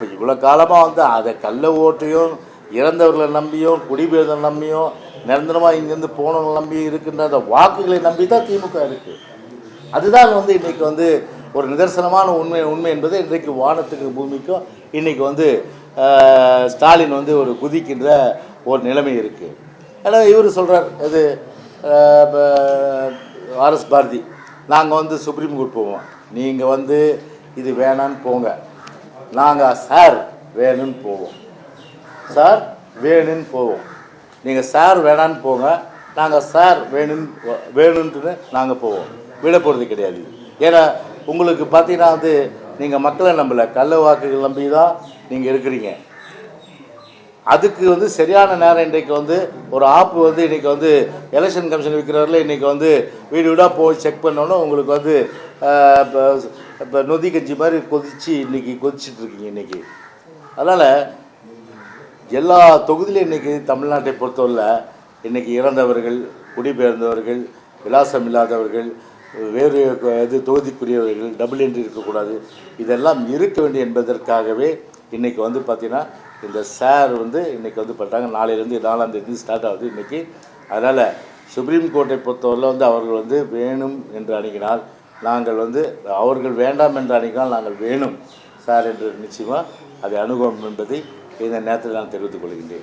இப்போ இவ்வளோ காலமாக வந்து அதை கள்ள ஓட்டையும் இறந்தவர்களை நம்பியும் குடிபெயர்ந்த நம்பியும் நிரந்தரமாக இங்கேருந்து போனவங்களை நம்பி இருக்கின்ற அந்த வாக்குகளை நம்பி தான் திமுக இருக்குது. அதுதான் வந்து இன்றைக்கி வந்து ஒரு நிதர்சனமான உண்மை என்பது இன்றைக்கு வானத்துக்கு பூமிக்கும் இன்றைக்கி வந்து ஸ்டாலின் வந்து ஒரு குதிக்கின்ற ஒரு நிலைமை இருக்குது. ஆனால் இவர் சொல்கிறார் இது ஆர்எஸ் பாரதி, நாங்கள் வந்து சுப்ரீம் கோர்ட் போவோம், நீங்கள் வந்து இது வேணான்னு போங்க, நாங்கள் சார் வேணும்னு போவோம், சார் வேணும்னு போவோம், நீங்கள் சார் வேணான்னு போங்க, நாங்கள் சார் வேணுன்ட்டு நாங்கள் போவோம், விட போகிறது கிடையாது. ஏன்னா உங்களுக்கு பார்த்தீங்கன்னா வந்து நீங்கள் மக்களை நம்பலை, கள்ள வாக்குகள் நம்பி தான் நீங்கள் இருக்கிறீங்க. அதுக்கு வந்து சரியான நேரம் இன்றைக்கு வந்து ஒரு ஆப்பு வந்து இன்றைக்கி வந்து எலெக்ஷன் கமிஷன் விற்கிறவரில் இன்றைக்கி வந்து வீடு வீடாக போய் செக் பண்ணோன்னா உங்களுக்கு வந்து இப்போ நொதி கஞ்சி மாதிரி கொதிச்சிட்ருக்கீங்க இன்றைக்கி. அதனால் எல்லா தொகுதியிலும் இன்றைக்கி தமிழ்நாட்டை பொறுத்தவரையில் இன்றைக்கி இறந்தவர்கள், குடிபெயர்ந்தவர்கள், விலாசம் இல்லாதவர்கள், வேறு தொகுதிக்குரியவர்கள், டபுள் என்ட்ரி இருக்கக்கூடாது, இதெல்லாம் இருக்க வேண்டிய என்பதற்காகவே இன்றைக்கி வந்து பார்த்திங்கன்னா இந்த சார் வந்து இன்றைக்கி வந்து பண்ணிட்டாங்க. நாளையிலேருந்து 4ஆம் தேதி ஸ்டார்ட் ஆகுது இன்றைக்கி. அதனால் சுப்ரீம் கோர்ட்டை பொறுத்தவரையில் வந்து அவர்கள் வந்து வேணும் என்று அணுகினால் நாங்கள் வந்து, அவர்கள் வேண்டாம் என்று அணுகினால் நாங்கள் வேணும் சார் என்று நிச்சயமாக அதை அணுகுவோம் என்பதை இந்த நேரத்தில் நான் தெரிவித்துக் கொள்கின்றேன்.